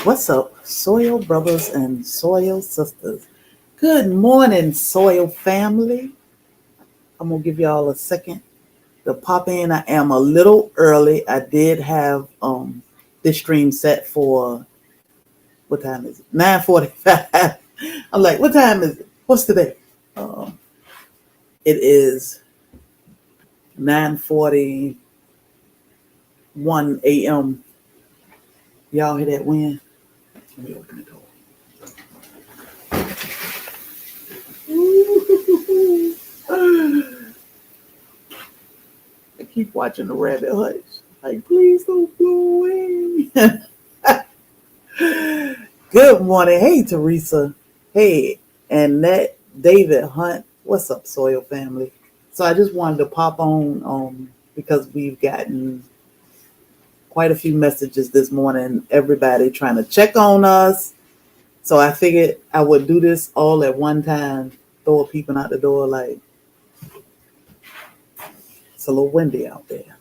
What's up, soil brothers and soil sisters? Good morning, soil family. I'm gonna give y'all a second to pop in. I am a little early. I did have this stream set for what time is it? 9:45. I'm like, what time is it? What's today? Um, it is 9:41 a.m. Y'all hear that wind? Let me open the door. I keep watching the rabbit hutch. Like, please don't blow away. Good morning. Hey, Teresa. Hey, Annette, David Hunt. What's up, Soil family? So I just wanted to pop on because we've gotten quite a few messages this morning. Everybody trying to check on us. So I figured I would do this all at one time, throw peeping out the door like it's a little windy out there.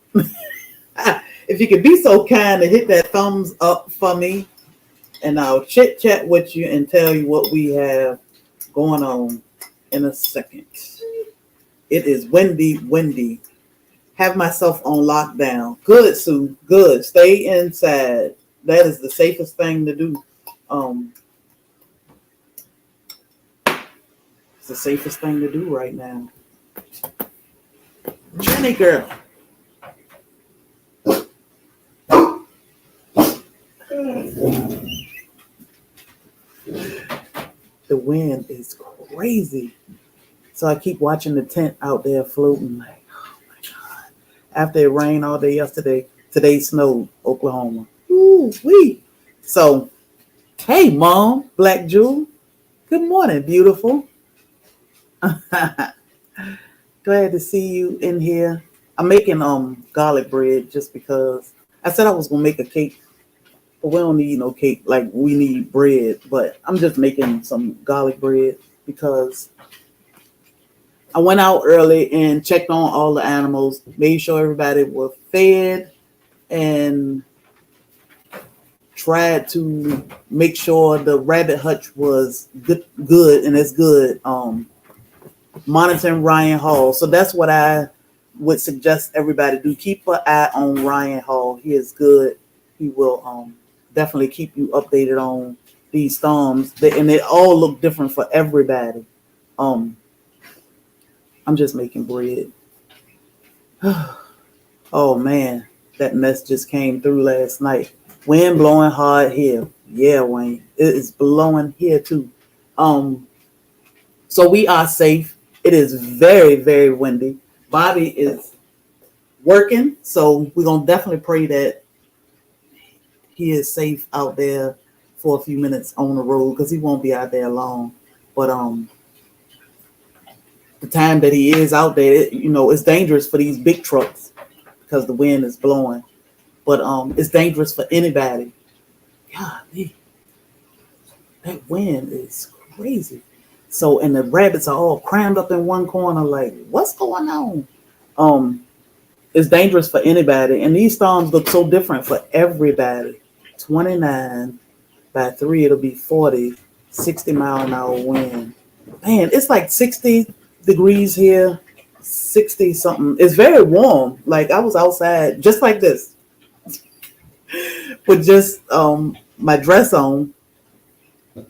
If you could be so kind to hit that thumbs up for me, and I'll chit chat with you and tell you what we have going on in a second. It is windy. Have myself on lockdown. Good, Sue. Good. Stay inside. That is the safest thing to do. It's the safest thing to do right now. Jenny girl. The wind is crazy. So I keep watching the tent out there floating like, oh my God. After it rained all day yesterday, today snowed Oklahoma. Ooh, wee. So, hey, Mom, Black Jewel. Good morning, beautiful. Glad to see you in here. I'm making garlic bread just because I said I was gonna make a cake, but we don't need no cake. Like we need bread, but I'm just making some garlic bread because I went out early and checked on all the animals, made sure everybody was fed, and tried to make sure the rabbit hutch was good and it's good. Monitoring Ryan Hall. So that's what I would suggest everybody do. Keep an eye on Ryan Hall. He is good. He will definitely keep you updated on these storms. And they all look different for everybody. I'm just making bread. Oh man, that mess just came through last night. Wind blowing hard here. Yeah, Wayne. It is blowing here too. So we are safe. It is very, very windy. Bobby is working, so we're gonna definitely pray that he is safe out there for a few minutes on the road because he won't be out there long. But the time that he is out there, it's dangerous for these big trucks because the wind is blowing. But it's dangerous for anybody. God, that wind is crazy. So, and the rabbits are all crammed up in one corner, like, what's going on? It's dangerous for anybody. And these storms look so different for everybody. 29 by 3, it'll be 40, 60-mile-an-hour wind. Man, it's like 60 degrees here, 60 something. It's very warm. Like I was outside just like this with just my dress on,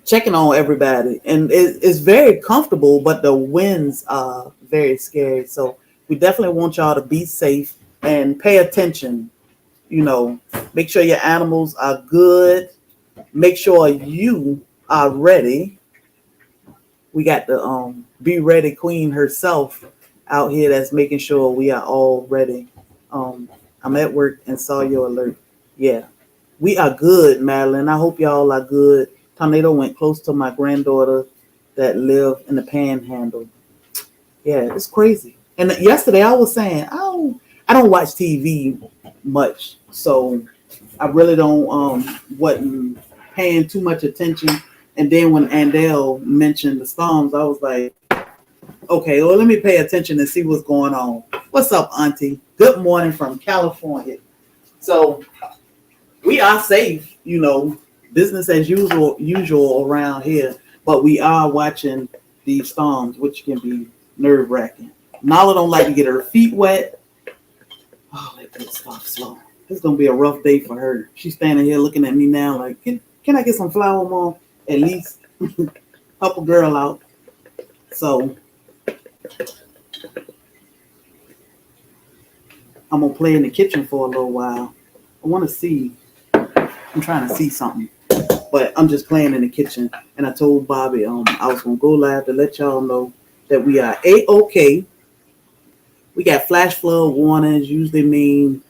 checking on everybody, and it's very comfortable, but the winds are very scary. So we definitely want y'all to be safe and pay attention. Make sure your animals are good. Make sure you are ready. We got the Be Ready Queen herself out here that's making sure we are all ready. I'm at work and saw your alert. Yeah, we are good, Madeline. I hope y'all are good. Tornado went close to my granddaughter that lived in the Panhandle. Yeah, it's crazy. And yesterday I was saying I don't watch TV much, so I really don't wasn't paying too much attention. And then when Andell mentioned the storms, I was like, okay, well let me pay attention and see what's going on. What's up, Auntie? Good morning from California. So we are safe, business as usual around here. But we are watching these storms, which can be nerve wracking. Nala don't like to get her feet wet. Oh, that good stuff. So it's gonna be a rough day for her. She's standing here looking at me now, like, can I get some flour, Mom? At least help a girl out. So I'm gonna play in the kitchen for a little while. I want to see. I'm trying to see something, but I'm just playing in the kitchen. And I told Bobby I was gonna go live to let y'all know that we are A-OK. We got flash flood warnings. Usually mean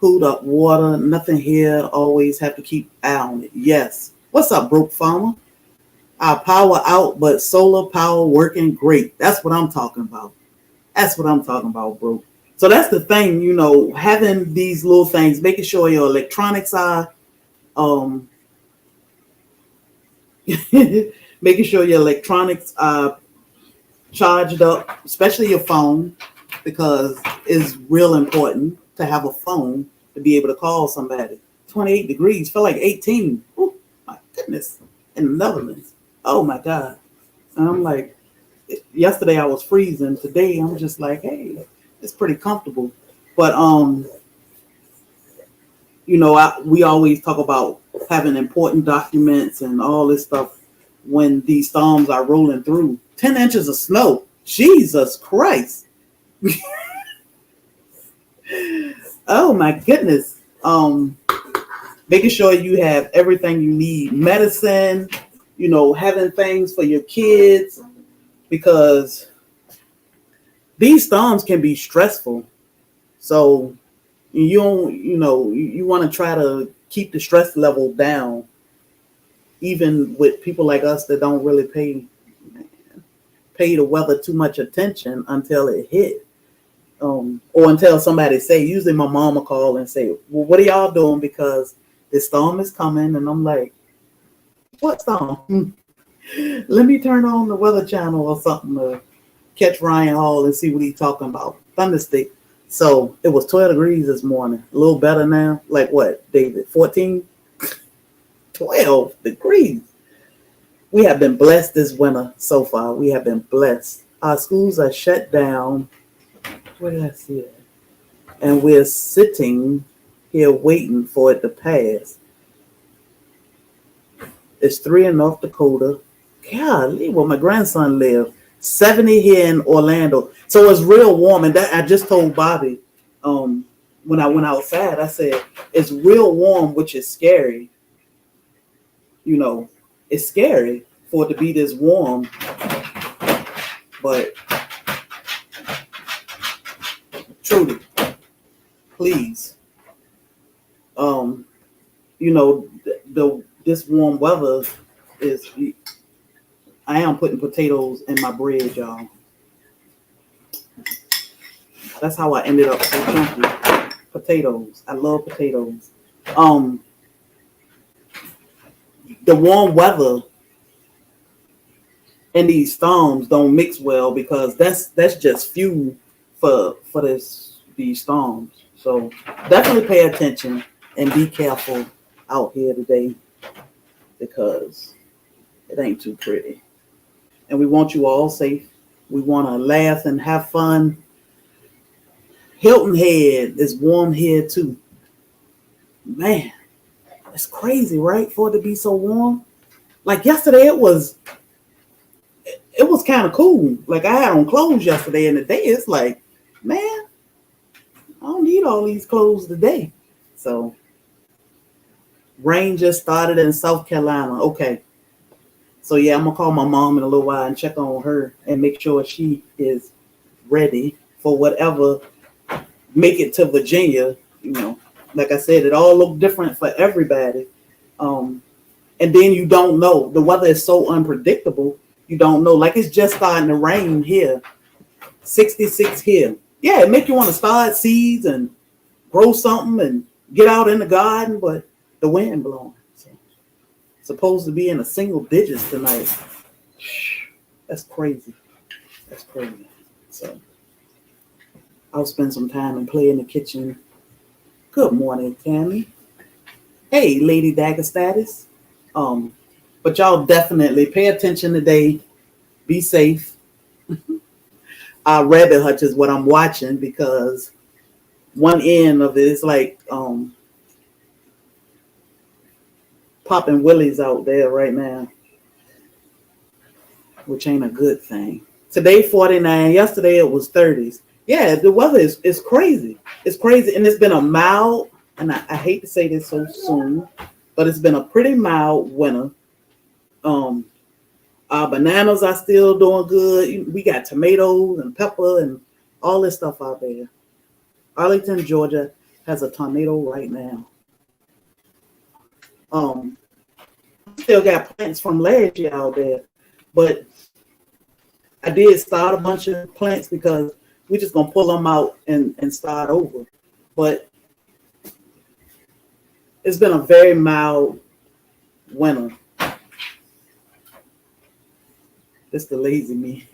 pulled up water. Nothing here. Always have to keep eye on it. Yes. What's up, broke farmer? Our power out, but solar power working great. That's what I'm talking about. That's what I'm talking about, bro. So that's the thing, having these little things, making sure your electronics are, making sure your electronics are charged up, especially your phone, because it's real important to have a phone to be able to call somebody. 28 degrees, feel like 18. Oh my goodness. In the Netherlands. Oh my God. And I'm like, yesterday I was freezing. Today I'm just like, hey, it's pretty comfortable. But we always talk about having important documents and all this stuff when these storms are rolling through. 10 inches of snow. Jesus Christ. Oh my goodness. Making sure you have everything you need. Medicine, having things for your kids, because these storms can be stressful. So you want to try to keep the stress level down, even with people like us that don't really pay the weather too much attention until it hit, or until somebody say. Usually my mom will call and say, well, what are y'all doing, because this storm is coming? And I'm like, what storm? Let me turn on the Weather Channel or something to catch Ryan Hall and see what he's talking about. Thunderstick. So it was 12 degrees this morning. A little better now. Like what, David? 14? 12 degrees. We have been blessed this winter so far. We have been blessed. Our schools are shut down. Where did I see it? And we're sitting here waiting for it to pass. It's 3 in North Dakota. Golly, where my grandson lived. 70 here in Orlando. So it's real warm. And that I just told Bobby when I went outside, I said, it's real warm, which is scary. It's scary for it to be this warm. But truly, please, this warm weather is. I am putting potatoes in my bread, y'all. That's how I ended up so chunky. Potatoes. I love potatoes. The warm weather and these storms don't mix well, because that's just fuel for these storms. So definitely pay attention and be careful out here today, because it ain't too pretty. And we want you all safe. We want to laugh and have fun. Hilton Head is warm here too. Man, it's crazy, right? For it to be so warm. Like yesterday, it was kind of cool. Like I had on clothes yesterday, and today it's like, man, I don't need all these clothes today. So rain just started in South Carolina. Okay. So yeah, I'm gonna call my mom in a little while and check on her and make sure she is ready for whatever. Make it to Virginia. Like I said, it all look different for everybody. And then you don't know. The weather is so unpredictable. You don't know. Like it's just starting to rain here. 66 here. Yeah, it make you want to start seeds and grow something and get out in the garden, but the wind blowing. Supposed to be in a single digits tonight. That's crazy. That's crazy. So I'll spend some time and play in the kitchen. Good morning, Tammy. Hey, Lady Dagger Status. But y'all definitely pay attention today. Be safe. Rabbit hutch is what I'm watching because one end of it is like popping willies out there right now, which ain't a good thing. Today 49. Yesterday it was 30s. Yeah, the weather is crazy. It's crazy, and it's been a mild. And I hate to say this so soon, but it's been a pretty mild winter. Our bananas are still doing good. We got tomatoes and pepper and all this stuff out there. Arlington, Georgia has a tornado right now. Still got plants from last year out there, but I did start a bunch of plants because we're just gonna pull them out and start over. But it's been a very mild winter. It's the lazy me,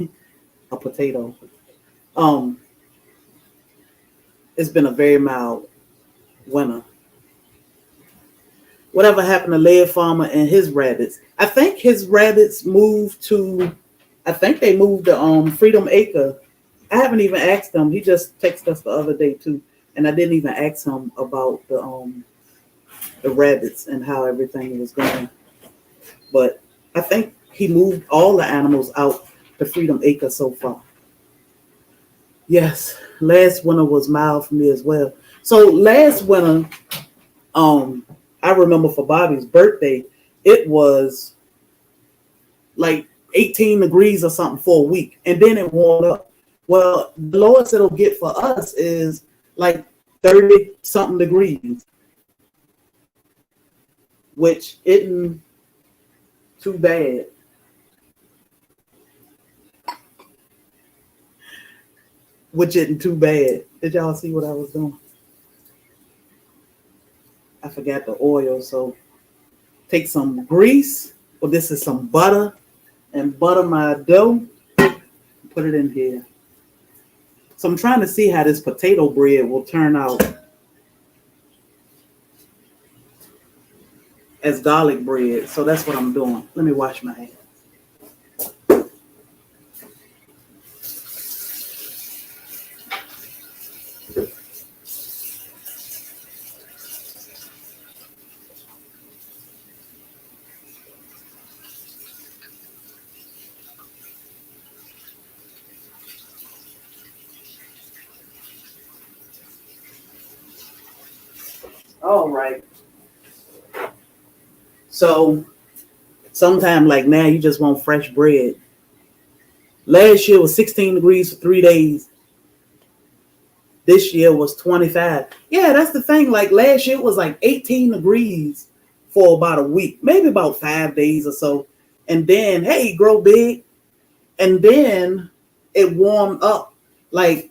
a potato. It's been a very mild winter. Whatever happened to Laird Farmer and his rabbits? I think his rabbits moved to, I think they moved to Freedom Acre. I haven't even asked him. He just texted us the other day too, and I didn't even ask him about the rabbits and how everything was going. But I think he moved all the animals out to Freedom Acre so far. Yes, last winter was mild for me as well. So last winter, I remember for Bobby's birthday, it was like 18 degrees or something for a week, and then it warmed up. Well, the lowest it'll get for us is like 30 something degrees, which isn't too bad. Which isn't too bad. Did y'all see what I was doing? I forgot the oil, so take some grease, or this is some butter, and butter my dough. Put it in here. So I'm trying to see how this potato bread will turn out as garlic bread. So that's what I'm doing. Let me wash my hands. All right. So sometime like now, you just want fresh bread. Last year was 16 degrees for 3 days. This year was 25. Yeah, that's the thing. Like last year was like 18 degrees for about a week, maybe about 5 days or so. And then, hey, grow big. And then it warmed up. Like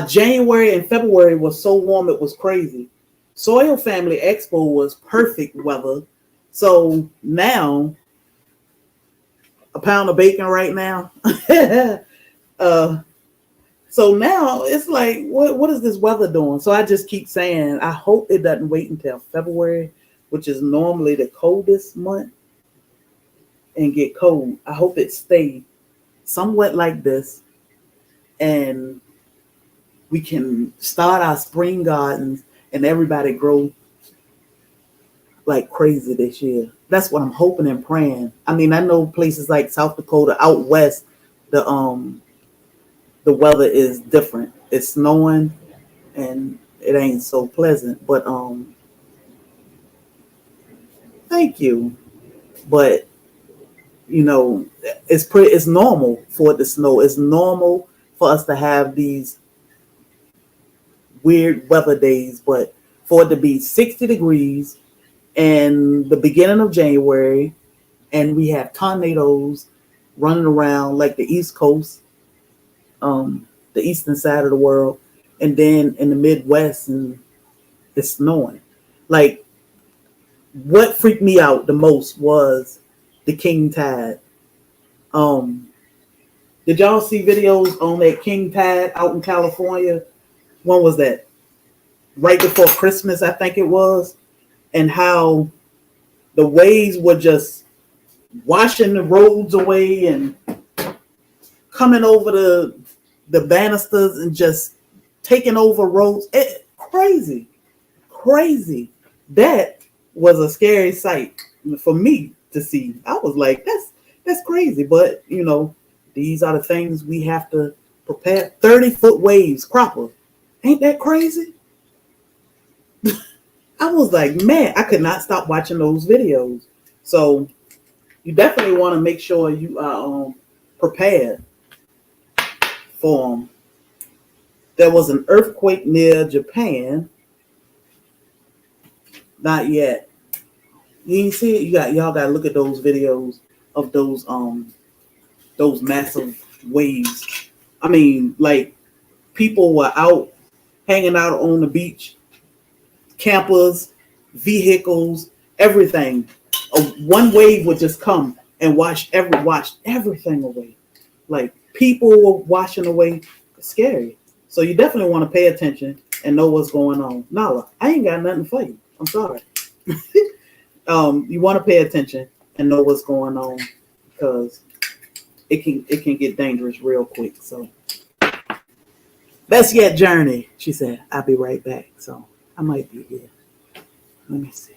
January and February was so warm, it was crazy. Soil Family Expo was perfect weather. So now, a pound of bacon right now. So now it's like, what is this weather doing? So I just keep saying, I hope it doesn't wait until February, which is normally the coldest month, and get cold. I hope it stays somewhat like this, and we can start our spring gardens and everybody grow like crazy this year. That's what I'm hoping and praying. I mean, I know places like South Dakota out west, the weather is different. It's snowing and it ain't so pleasant. But thank you. But you know, it's normal for it to snow. It's normal for us to have these weird weather days, but for it to be 60 degrees and the beginning of January, and we have tornadoes running around like the East Coast, the eastern side of the world, and then in the Midwest, and it's snowing. Like, what freaked me out the most was the king tide. Did y'all see videos on that king tide out in California? When was that? Right before Christmas, I think it was. And how The waves were just washing the roads away and coming over the banisters and just taking over roads. Crazy, crazy. That was a scary sight for me to see. I was like, that's crazy. But these are the things we have to prepare. 30-foot waves, cropper. Ain't that crazy? I was like, man, I could not stop watching those videos. So you definitely want to make sure you are prepared for them. There was an earthquake near Japan. Not yet. You ain't see it. Y'all got to look at those videos of those massive waves. I mean, like people were out hanging out on the beach, campers, vehicles, everything. One wave would just come and washed everything away. Like people were washing away. It's scary. So you definitely want to pay attention and know what's going on. Nala, I ain't got nothing for you. I'm sorry. You want to pay attention and know what's going on because it can get dangerous real quick. So best yet journey, she said. I'll be right back. So I might be here. Let me see.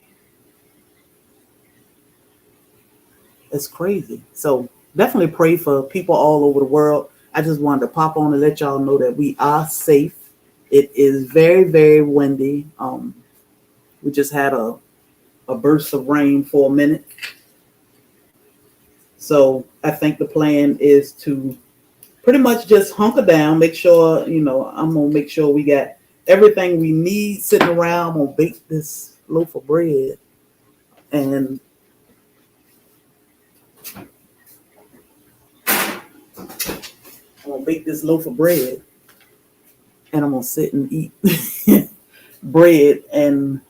It's crazy. So definitely pray for people all over the world. I just wanted to pop on and let y'all know that we are safe. It is very, very windy. We just had a burst of rain for a minute. So I think the plan is to pretty much just hunker down, make sure, I'm going to make sure we got everything we need sitting around. I'm going to bake this loaf of bread and I'm going to bake this loaf of bread and I'm going to sit and eat bread and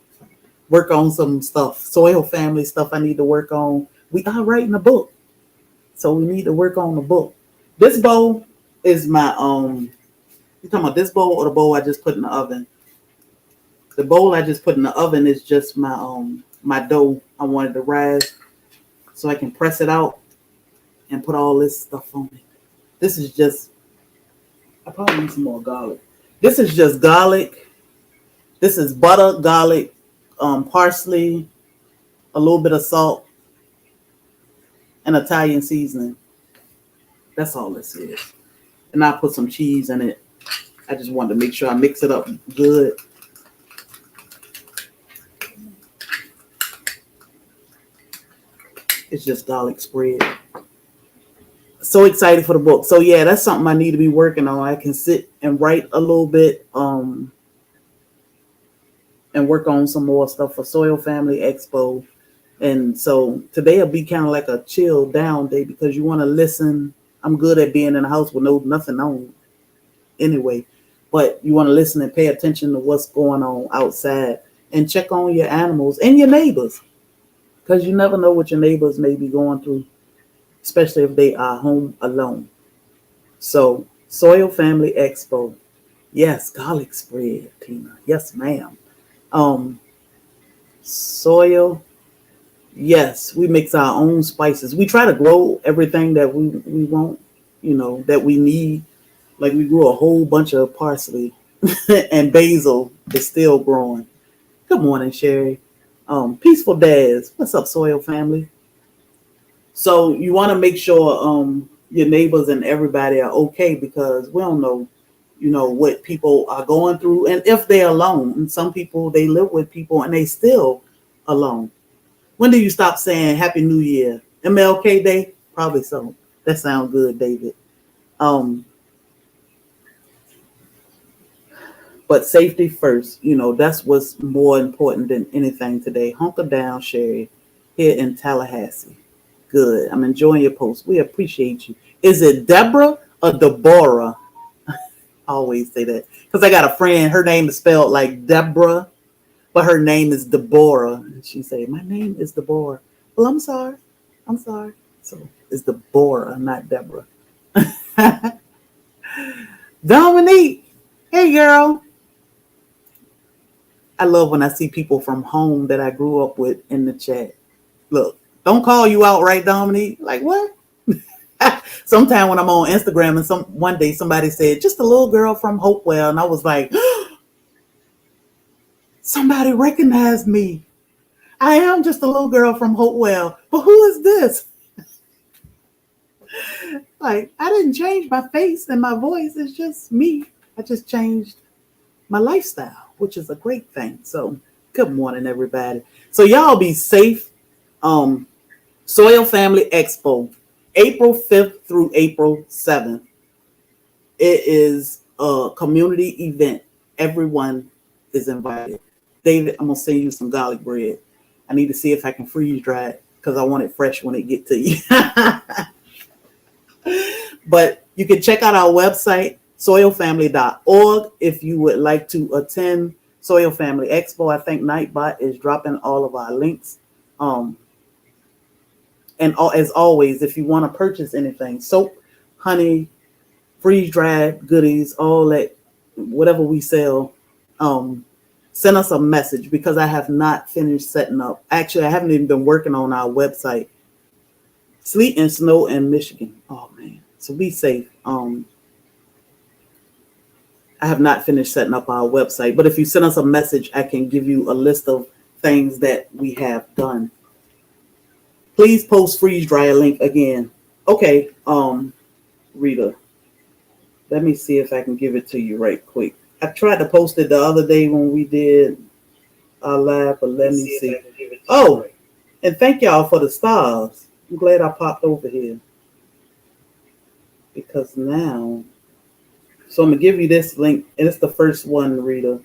work on some stuff, soil family stuff I need to work on. We are writing a book. So we need to work on the book. This bowl is my, you talking about this bowl or the bowl I just put in the oven? The bowl I just put in the oven is just my dough I wanted to rise so I can press it out and put all this stuff on it. This is just, I probably need some more garlic. This is just garlic. This is butter, garlic, parsley, a little bit of salt, and Italian seasoning. That's all this is. And I put some cheese in it. I just wanted to make sure I mix it up good. It's just garlic spread. So excited for the book. So yeah, that's something I need to be working on. I can sit and write a little bit and work on some more stuff for Soil Family Expo. And so today will be kind of like a chill down day because you want to listen. I'm good at being in the house with nothing on anyway, but you want to listen and pay attention to what's going on outside and check on your animals and your neighbors because you never know what your neighbors may be going through, especially if they are home alone. So Soil Family Expo. Yes, garlic spread, Tina. Yes, ma'am. Soil. Yes, we mix our own spices. We try to grow everything that we want, that we need. Like we grew a whole bunch of parsley and basil is still growing. Good morning, Sherry. Peaceful Dads. What's up, Soil Family? So you want to make sure your neighbors and everybody are okay because we don't know, what people are going through and if they're alone. And some people, they live with people and they still alone. When do you stop saying Happy New Year? MLK Day? Probably so. That sounds good, David. But safety first, that's what's more important than anything today. Hunker down, Sherry, here in Tallahassee. Good. I'm enjoying your post. We appreciate you. Is it Deborah or Deborah? I always say that because I got a friend. Her name is spelled like Deborah, but her name is Deborah. And she say, my name is Deborah. Well, I'm sorry. So it's Deborah, not Deborah. Dominique. Hey, girl. I love when I see people from home that I grew up with in the chat. Look, don't call you out, right, Dominique? Like what? Sometime when I'm on Instagram and one day somebody said, just a little girl from Hopewell, and I was like, somebody recognized me. I am just a little girl from Hopewell, but who is this? Like, I didn't change my face and my voice. It's just me. I just changed my lifestyle, which is a great thing. So good morning, everybody. So y'all be safe. Soil Family Expo, April 5th through April 7th. It is a community event. Everyone is invited. David, I'm going to send you some garlic bread. I need to see if I can freeze dry it because I want it fresh when it get to you. But you can check out our website, soilfamily.org, if you would like to attend Soil Family Expo. I think Nightbot is dropping all of our links. And as always, if you want to purchase anything, soap, honey, freeze-dried goodies, all that, whatever we sell, send us a message because I have not finished setting up. Actually, I haven't even been working on our website. Sleet and snow in Michigan. Oh, man. So be safe. I have not finished setting up our website, but if you send us a message, I can give you a list of things that we have done. Please post freeze dryer link again. Okay, Rita, let me see if I can give it to you right quick. I tried to post it the other day when we did our live, but let me see. Oh, and thank y'all for the stars. I'm glad I popped over here because now, so I'm gonna give you this link, and it's the first one, Rita.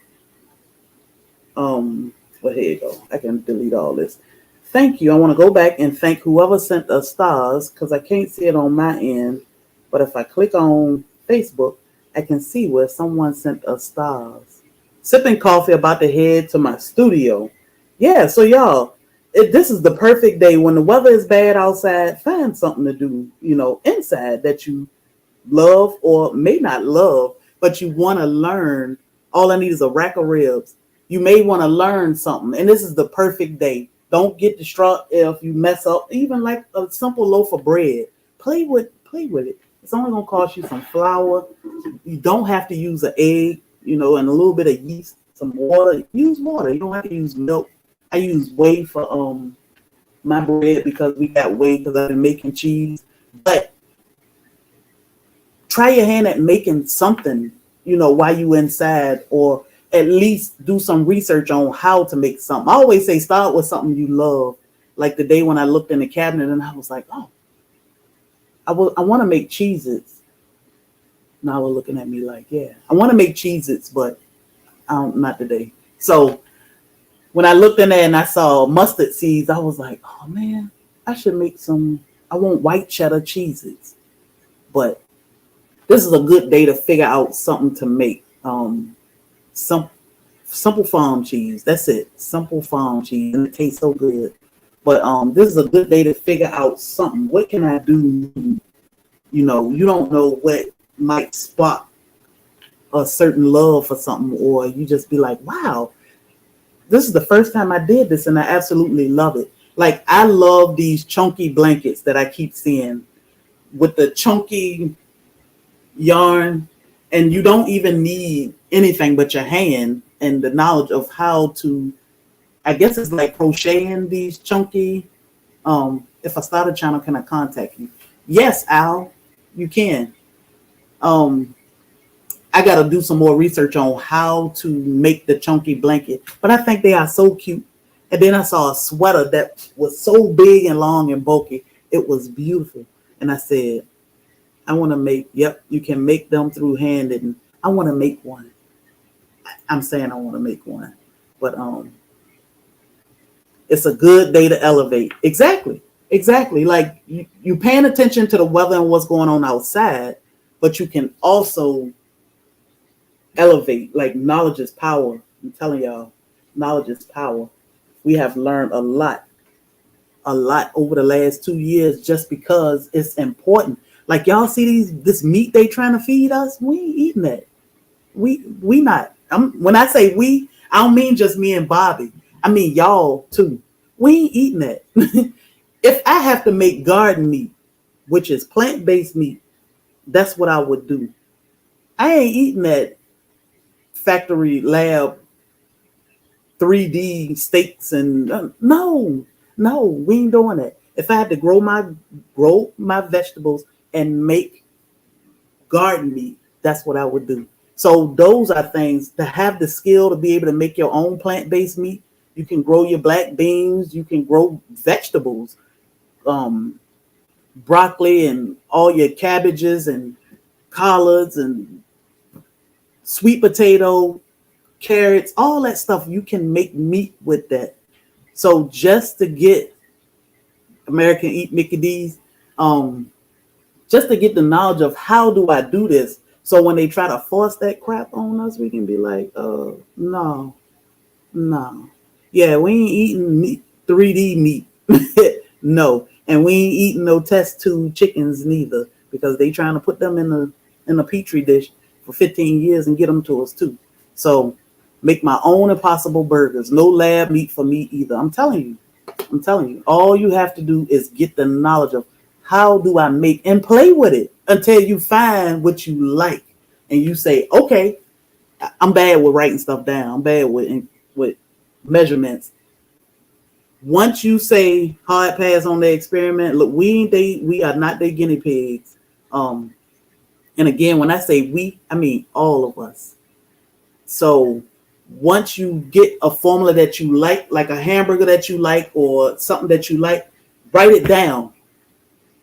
Well, here you go. I can delete all this. Thank you. I want to go back and thank whoever sent us stars because I can't see it on my end. But if I click on Facebook, I can see where someone sent us stars. Sipping coffee, about to head to my studio. Yeah, so y'all, this is the perfect day when the weather is bad outside. Find something to do, inside that you love or may not love, but you want to learn. All I need is a rack of ribs. You may want to learn something, and this is the perfect day. Don't get distraught if you mess up, even like a simple loaf of bread. Play with it. It's only going to cost you some flour. You don't have to use an egg, and a little bit of yeast, some water. Use water. You don't have to use milk. I use whey for my bread because we got whey because I've been making cheese. But try your hand at making something, while you inside, or at least do some research on how to make something. I always say start with something you love. Like the day when I looked in the cabinet and I was like, oh, I want to make Cheez-Its. Now we're looking at me like, yeah, I want to make Cheez-Its, but not today. So when I looked in there and I saw mustard seeds, I was like, oh man, I should make I want white cheddar Cheez-Its. But this is a good day to figure out something to make. Some Simple Farm cheese. That's it. Simple Farm cheese. And it tastes so good. But this is a good day to figure out something. What can I do? You don't know what might spark a certain love for something, or you just be like, wow, this is the first time I did this and I absolutely love it. Like, I love these chunky blankets that I keep seeing with the chunky yarn, and you don't even need anything but your hand and the knowledge of how to, I guess it's like crocheting these chunky. If I start a channel, can I contact you? Yes, Al, you can. I got to do some more research on how to make the chunky blanket, but I think they are so cute. And then I saw a sweater that was so big and long and bulky. It was beautiful. And I said, I want to make, yep, you can make them through hand, and I want to make one. I'm saying I want to make one, but it's a good day to elevate. Exactly. Like you paying attention to the weather and what's going on outside, but you can also elevate. Like, knowledge is power. I'm telling y'all, knowledge is power. We have learned a lot over the last 2 years just because it's important. Like, y'all see this meat they trying to feed us? We ain't eating that. We not. When I say we, I don't mean just me and Bobby. I mean y'all too. We ain't eating that. If I have to make garden meat, which is plant-based meat, that's what I would do. I ain't eating that factory lab 3D steaks and no, we ain't doing that. If I had to grow my vegetables and make garden meat, that's what I would do. So those are things to have the skill to be able to make your own plant-based meat. You can grow your black beans, you can grow vegetables, broccoli and all your cabbages and collards and sweet potato, carrots, all that stuff. You can make meat with that. So just to get American Eat Mickey D's, just to get the knowledge of how do I do this. So when they try to force that crap on us, we can be like, no. Yeah, we ain't eating meat, 3D meat. No. And we ain't eating no test tube chickens neither, because they trying to put them in a petri dish for 15 years and get them to us too. So make my own Impossible burgers. No lab meat for me either. I'm telling you, all you have to do is get the knowledge of how do I make and play with it until you find what you like. And you say, okay, I'm bad with writing stuff down. I'm bad with measurements. Once you say hard pass on the experiment, look, we are not their guinea pigs. And again, when I say we, I mean all of us. So once you get a formula that you like a hamburger that you like or something that you like, write it down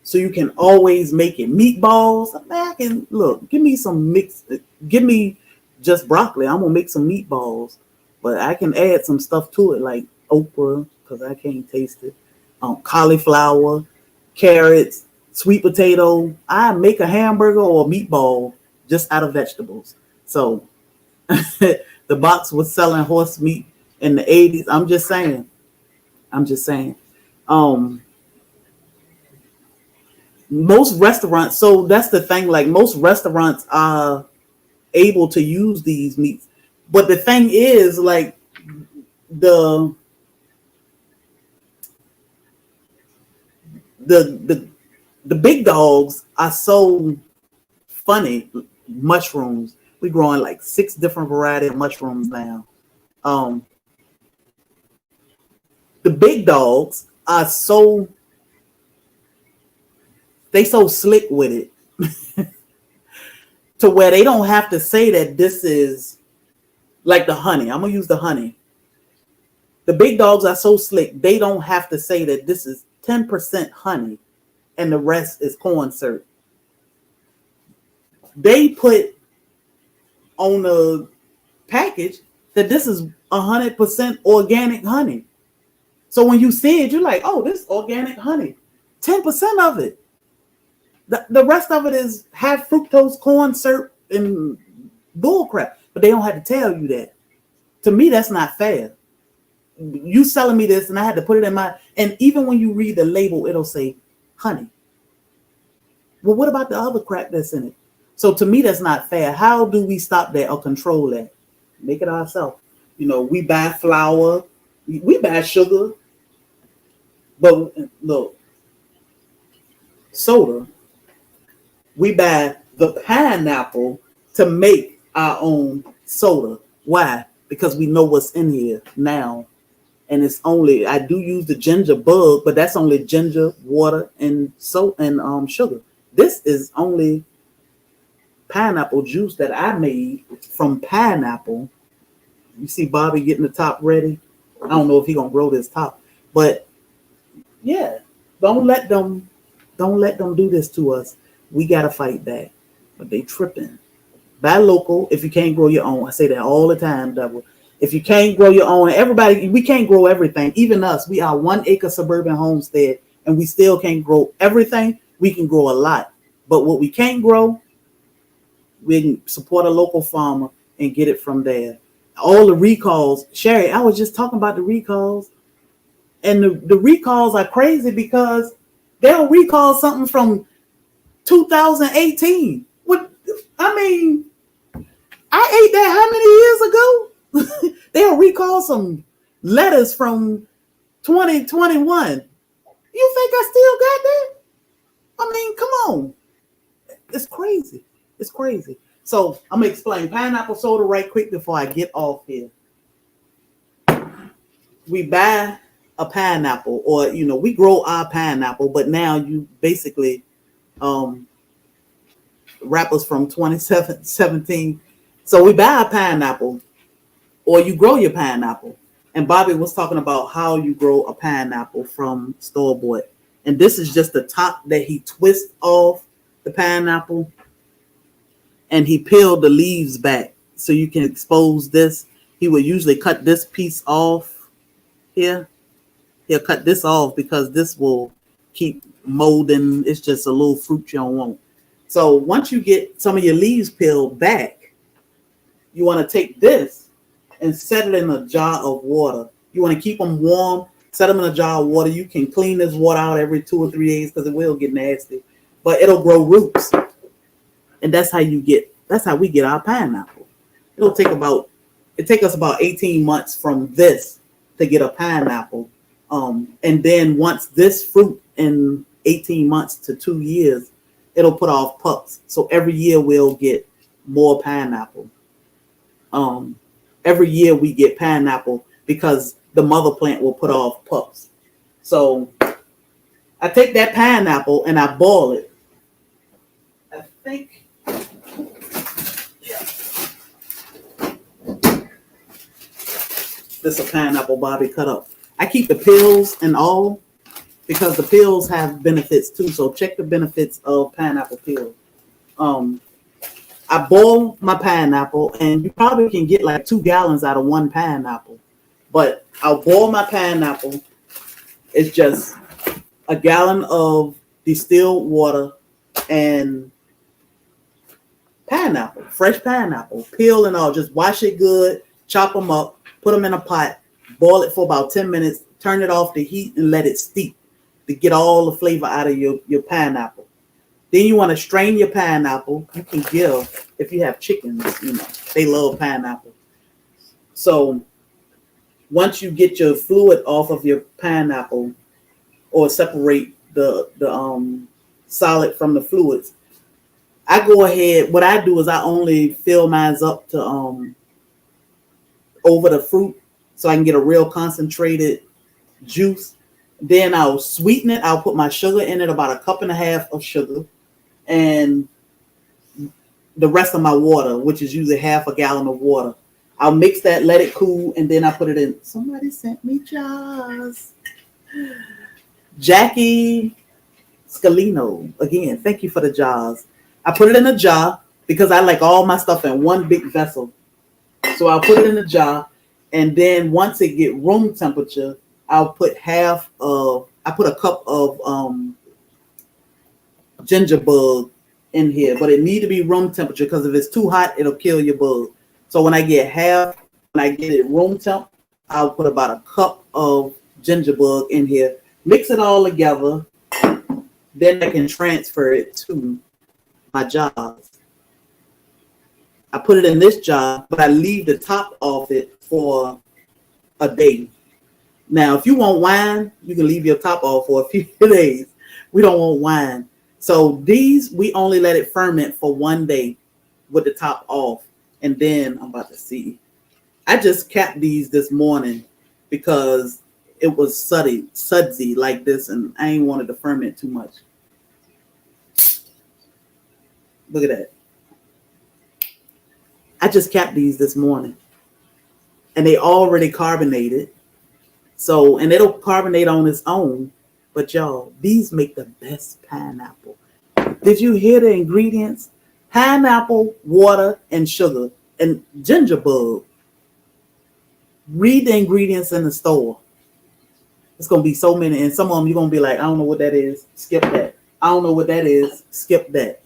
so you can always make it. Meatballs, I can look, give me just broccoli. I'm gonna make some meatballs, but I can add some stuff to it like okra, because I can't taste it. Cauliflower, carrots, sweet potato. I make a hamburger or a meatball just out of vegetables. So the box was selling horse meat in the 80s. I'm just saying. Most restaurants, so that's the thing, like most restaurants are able to use these meats. But the thing is, like the big dogs are so funny. Mushrooms. We're growing like 6 different varieties of mushrooms now. The big dogs are so slick with it to where they don't have to say that this is like the honey. I'm gonna use the honey. The big dogs are so slick, they don't have to say that this is 10% honey and the rest is corn syrup. They put on the package that this is 100% organic honey. So when you see it, you're like, oh, this is organic honey. 10% of it. The rest of it is half fructose corn syrup and bull crap. But they don't have to tell you that. To me, that's not fair. You selling me this and I had to put it in my, and even when you read the label, it'll say honey. Well, what about the other crap that's in it? So to me, that's not fair. How do we stop that or control that? Make it ourselves. We buy flour, we buy sugar, but look, soda, we buy the pineapple to make our own soda. Why? Because we know what's in here now. And it's only, I do use the ginger bug, but that's only ginger, water, and sugar. This is only pineapple juice that I made from pineapple. You see Bobby getting the top ready. I don't know if he's gonna grow this top, but yeah, don't let them do this to us. We gotta fight back. But they tripping. Buy local if you can't grow your own. I say that all the time, Double. If you can't grow your own, everybody, we can't grow everything. Even us, we are 1 acre suburban homestead, and we still can't grow everything. We can grow a lot, but what we can't grow, we can support a local farmer and get it from there. All the recalls, Sherry, I was just talking about the recalls, and the recalls are crazy because they'll recall something from 2018. What? I mean, I ate that how many years ago? They'll recall some letters from 2021. You think I still got that? I mean, come on. It's crazy. It's crazy. So I'm gonna explain pineapple soda right quick before I get off here. We buy a pineapple, or we grow our pineapple, but now you basically um rappers from 2017. So we buy a pineapple, or you grow your pineapple. And Bobby was talking about how you grow a pineapple from store bought. And this is just the top that he twists off the pineapple, and he peeled the leaves back so you can expose this. He would usually cut this piece off here. He'll cut this off because this will keep molding. It's just a little fruit you don't want. So once you get some of your leaves peeled back, you want to take this and set it in a jar of water. You want to keep them warm. Set them in a jar of water. You can clean this water out every 2 or 3 days because it will get nasty, but it'll grow roots. And that's how we get our pineapple. It take us about 18 months from this to get a pineapple. And then once this fruit in 18 months to 2 years, it'll put off pups. So every year we'll get more pineapple. Every year we get pineapple because the mother plant will put off pups. So I take that pineapple and I boil it. I think, yeah. This is a pineapple Bobby cut up. I keep the peels and all because the peels have benefits too. So check the benefits of pineapple peel. I boil my pineapple, and you probably can get like 2 gallons out of one pineapple. But I'll boil my pineapple. It's just a gallon of distilled water and pineapple, fresh pineapple, peel and all. Just wash it good, chop them up, put them in a pot, boil it for about 10 minutes, turn it off the heat and let it steep to get all the flavor out of your pineapple. Then you want to strain your pineapple. You can give, if you have chickens, they love pineapple. So once you get your fluid off of your pineapple, or separate the solid from the fluids, I go ahead. What I do is I only fill mine up to over the fruit, so I can get a real concentrated juice. Then I'll sweeten it. I'll put my sugar in it, about 1.5 cups of sugar, and the rest of my water, which is usually 1/2 gallon of water. I'll mix that, let it cool, and then I put it in. Somebody sent me jars. Jackie Scalino, again, thank you for the jars. I put it in a jar because I like all my stuff in one big vessel. So I'll put it in a jar, and then once it get room temperature, I'll put a cup of ginger bug in here, but it need to be room temperature because if it's too hot, it'll kill your bug. So when I get it room temp, I'll put about a cup of ginger bug in here, mix it all together. Then I can transfer it to my jars. I put it in this jar, but I leave the top off it for a day. Now, if you want wine, you can leave your top off for a few days. We don't want wine. So these, we only let it ferment for 1 day with the top off. And then I'm about to see. I just capped these this morning because it was sudsy like this, and I ain't wanted to ferment too much. Look at that. I just capped these this morning, and they already carbonated. So, and it'll carbonate on its own. But y'all, these make the best pineapple. Did you hear the ingredients? Pineapple, water, and sugar, and ginger bug. Read the ingredients in the store. It's going to be so many, and some of them you're going to be like, I don't know what that is. Skip that. I don't know what that is. Skip that.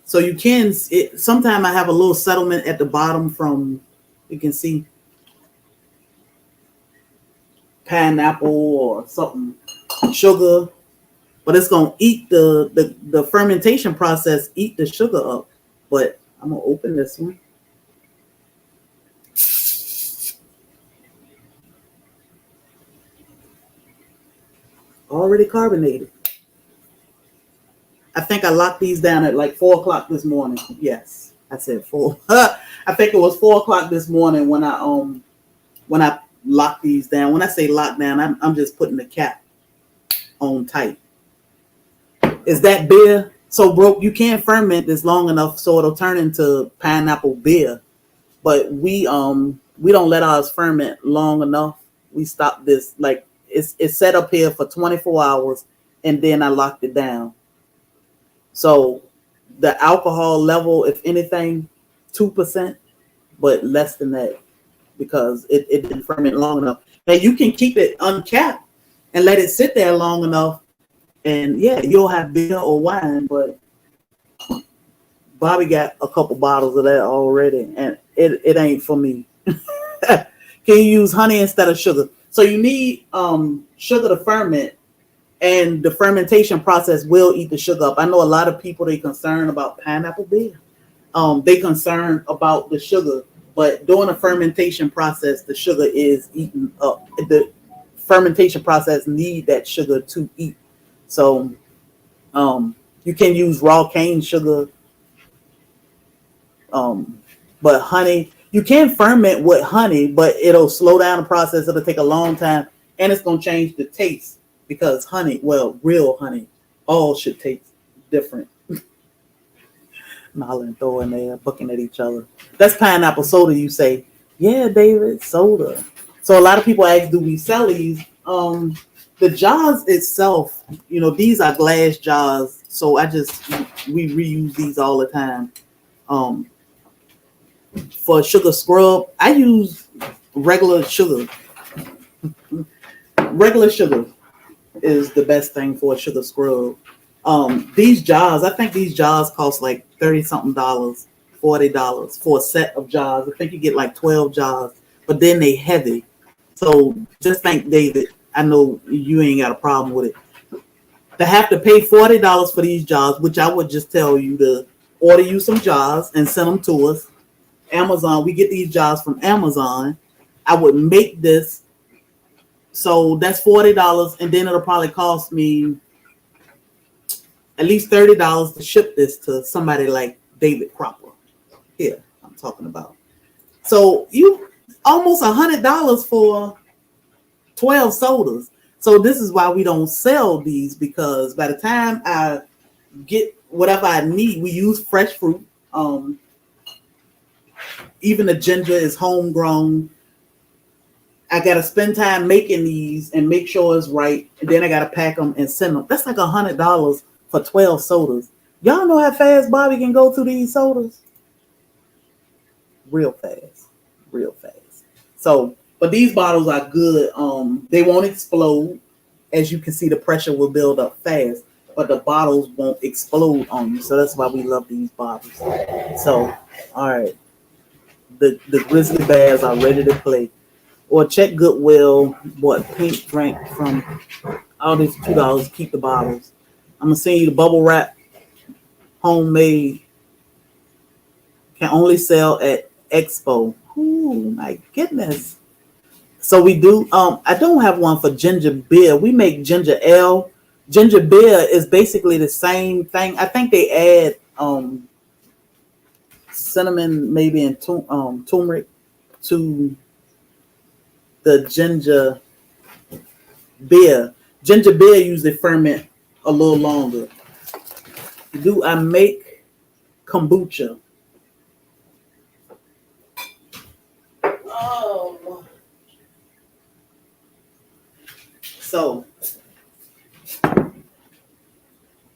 So you can, sometimes I have a little settlement at the bottom from, you can see pineapple or something, sugar, but it's going to eat the fermentation process, eat the sugar up. But I'm going to open this one. already carbonated. I think I locked these down at like 4 o'clock this morning. Yes, I said 4. I think it was 4 o'clock this morning when I locked these down. When I say lock down, I'm just putting the cap on tight. Is that beer so broke? You can't ferment this long enough so it'll turn into pineapple beer. But we don't let ours ferment long enough. We stop this, like it's set up here for 24 hours, and then I locked it down. So the alcohol level, if anything, 2%, but less than that because it didn't ferment long enough. Now you can keep it uncapped and let it sit there long enough, and yeah, you'll have beer or wine. But Bobby got a couple bottles of that already, and it ain't for me. Can you use honey instead of sugar? So you need sugar to ferment, and the fermentation process will eat the sugar up. I know a lot of people, they concerned about pineapple beer. They concerned about the sugar, but during the fermentation process, the sugar is eaten up. The fermentation process need that sugar to eat. So you can use raw cane sugar, but honey, you can ferment with honey, but it'll slow down the process. It'll take a long time, and it's going to change the taste because honey, well, real honey, all should taste different. Nodding, throwing there, looking at each other. That's pineapple soda, you say. Yeah, David, soda. So a lot of people ask, do we sell these? The jars itself, these are glass jars. So we reuse these all the time. For sugar scrub, I use regular sugar. Regular sugar is the best thing for a sugar scrub. These jars, I think these jars cost like $30-something, $40 for a set of jars. I think you get like 12 jars, but then they heavy. So just think, David, I know you ain't got a problem with it. To have to pay $40 for these jars, which I would just tell you to order you some jars and send them to us. Amazon, we get these jars from Amazon. I would make this. So that's $40, and then it'll probably cost me at least $30 to ship this to somebody like David Cropper. Here, I'm talking about. So you almost $100 for 12 sodas. So this is why we don't sell these, because by the time I get whatever I need, we use fresh fruit. Even the ginger is homegrown. I got to spend time making these and make sure it's right. And then I got to pack them and send them. That's like $100 for 12 sodas. Y'all know how fast Bobby can go through these sodas? Real fast. Real fast. So, but these bottles are good. They won't explode. As you can see, the pressure will build up fast, but the bottles won't explode on you. So that's why we love these bottles. So, all right. The Grizzly Bears are ready to play. Or check Goodwill, bought pink drink from all these $2. Keep the bottles. I'm gonna send you the bubble wrap, homemade. Can only sell at Expo. Oh my goodness! So we do. I don't have one for ginger beer. We make ginger ale. Ginger beer is basically the same thing. I think they add cinnamon, maybe, and turmeric to the ginger beer. Ginger beer usually ferment a little longer. Do I make kombucha? Oh. So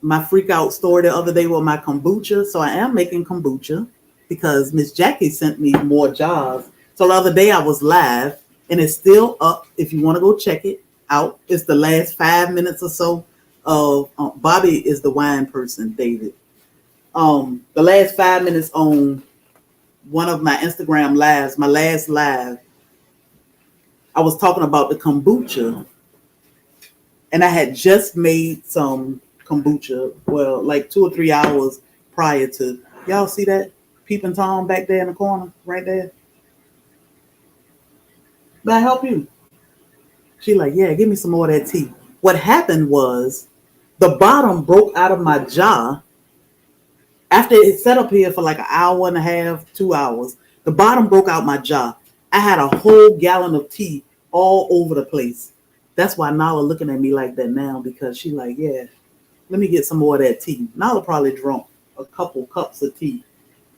my freak out story the other day with my kombucha. So I am making kombucha because Miss Jackie sent me more jars. So the other day I was live, and it's still up if you want to go check it out. It's the last 5 minutes or so of Bobby is the wine person, David. The last 5 minutes on one of my Instagram lives, my last live, I was talking about the kombucha, and I had just made some kombucha, well, like 2 or 3 hours prior to. Y'all see that peeping Tom back there in the corner, right there? May I help you? She like, yeah, give me some more of that tea. What happened was the bottom broke out of my jar after it sat up here for like an hour and a half, 2 hours. The bottom broke out my jar. I had a whole gallon of tea all over the place. That's why Nala looking at me like that now, because she like, yeah, let me get some more of that tea. Nala probably drunk a couple cups of tea.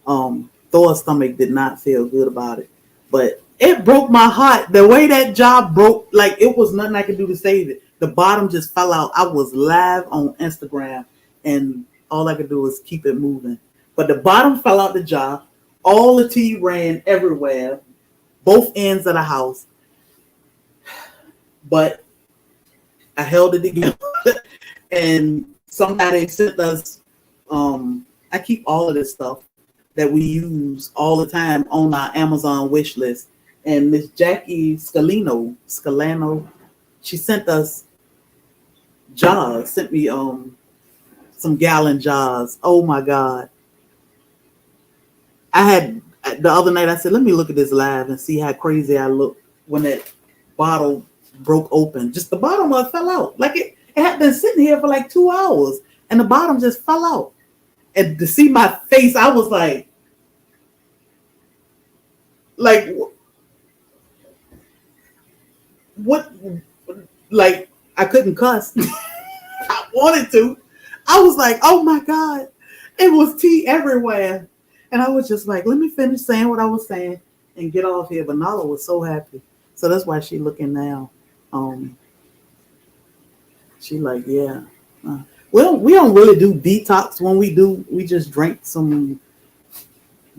Thor's stomach did not feel good about it, but it broke my heart. The way that job broke, like it was nothing I could do to save it. The bottom just fell out. I was live on Instagram, and all I could do was keep it moving. But the bottom fell out the jar. All the tea ran everywhere, both ends of the house. But I held it together, and somebody sent us. I keep all of this stuff that we use all the time on our Amazon wish list. And Miss Jackie Scalano, she sent us jars, sent me some gallon jars. Oh my God. I had the other night, I said, let me look at this live and see how crazy I look when that bottle broke open. Just the bottom of it fell out. Like it had been sitting here for like 2 hours and the bottom just fell out. And to see my face, I was like what? Like I couldn't cuss. I wanted to. I was like, oh my God, it was tea everywhere. And I was just like, let me finish saying what I was saying and get off here. But Nala was so happy. So that's why she looking now. She like, yeah. Well, we don't really do detox. When we do, we just drink some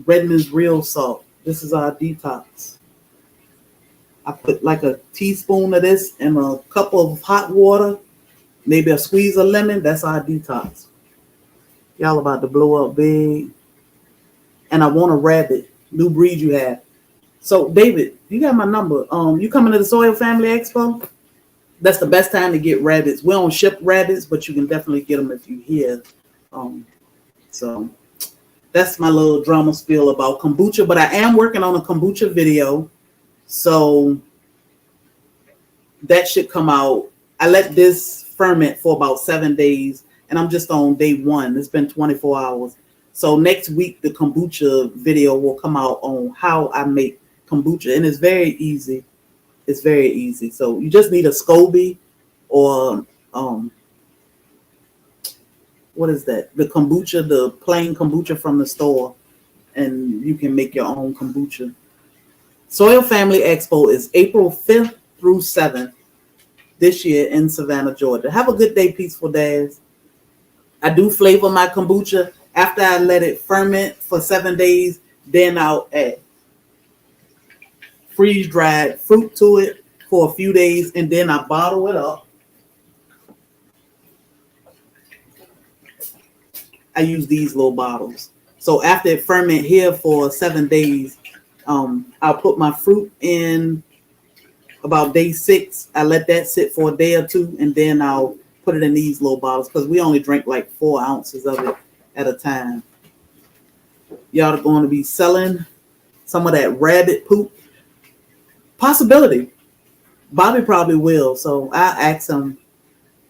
Redmond's Real Salt. This is our detox. I put like a teaspoon of this in a cup of hot water, maybe a squeeze of lemon. That's our detox. Y'all about to blow up big. And I want a rabbit. New breed you have. So, David, you got my number. You coming to the Soil Family Expo? That's the best time to get rabbits. We don't ship rabbits, but you can definitely get them if you're here. So that's my little drama spiel about kombucha. But I am working on a kombucha video. So that should come out. I let this ferment for about 7 days, and I'm just on day 1. It's been 24 hours. So next week, the kombucha video will come out on how I make kombucha. And it's very easy. It's very easy. So you just need a SCOBY or what is that? The kombucha, the plain kombucha from the store, and you can make your own kombucha. Soil Family Expo is April 5th through 7th this year in Savannah, Georgia. Have a good day, Peaceful Dads. I do flavor my kombucha after I let it ferment for 7 days. Then I'll add freeze-dried fruit to it for a few days, and then I bottle it up. I use these little bottles. So after it ferment here for 7 days, I'll put my fruit in about day 6. I let that sit for a day or 2, and then I'll put it in these little bottles because we only drink like 4 ounces of it at a time. Y'all are going to be selling some of that rabbit poop. Possibility. Bobby probably will. So I'll ask him.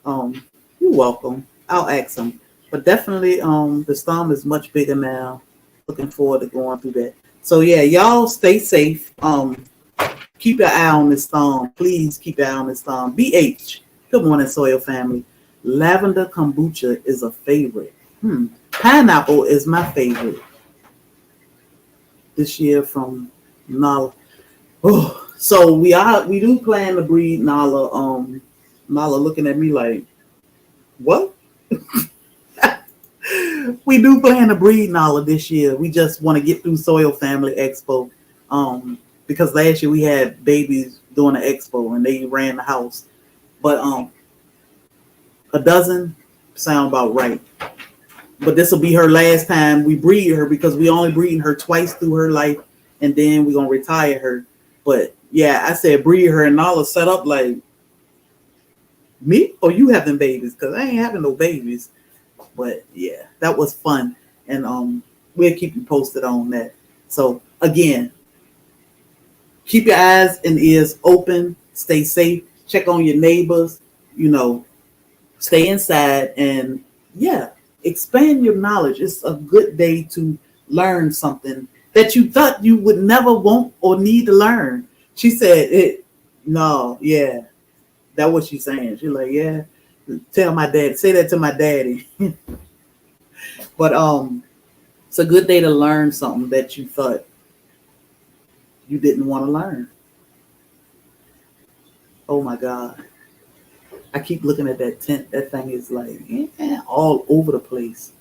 You're welcome. I'll ask him. But definitely the storm is much bigger now. Looking forward to going through that. So yeah, y'all stay safe. Keep your eye on this storm. Please keep your eye on this storm. BH. Good morning, Soil Family. Lavender kombucha is a favorite. Pineapple is my favorite. This year from Nala. Oh. So we do plan to breed Nala. Nala looking at me like, what? We do plan to breed Nala this year. We just want to get through Soil Family Expo. Because last year we had babies during the expo and they ran the house. But a dozen sound about right. But this will be her last time we breed her because we only breeding her twice through her life, and then we're gonna retire her. But yeah, I said breed her, and Nala set up like, me or you having babies? Because I ain't having no babies. But yeah, that was fun. And we'll keep you posted on that. So again, keep your eyes and ears open. Stay safe. Check on your neighbors. you know, stay inside and yeah, expand your knowledge. It's a good day to learn something that you thought you would never want or need to learn. She said it. No, yeah, that what she's saying. She's like, yeah, tell my dad, say that to my daddy. But it's a good day to learn something that you thought you didn't want to learn. Oh my God. I keep looking at that tent. That thing is like all over the place.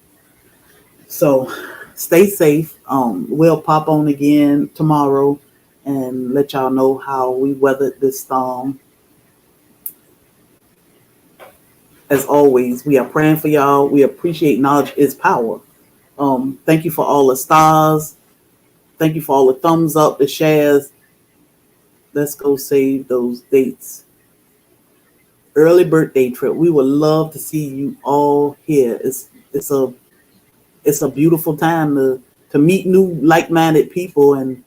So stay safe. We'll pop on again tomorrow and let y'all know how we weathered this storm. As always, we are praying for y'all. We appreciate knowledge is power. Thank you for all the stars. Thank you for all the thumbs up, the shares. Let's go save those dates. Early birthday trip. We would love to see you all here. It's a beautiful time to meet new like-minded people and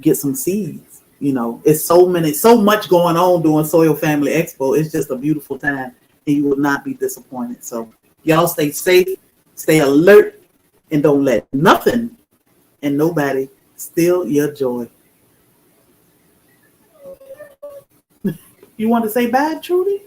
get some seeds. You know, it's so much going on during Soil Family Expo. It's just a beautiful time, and you will not be disappointed. So y'all stay safe, stay alert, and don't let nothing and nobody steal your joy. You want to say bye, Trudy?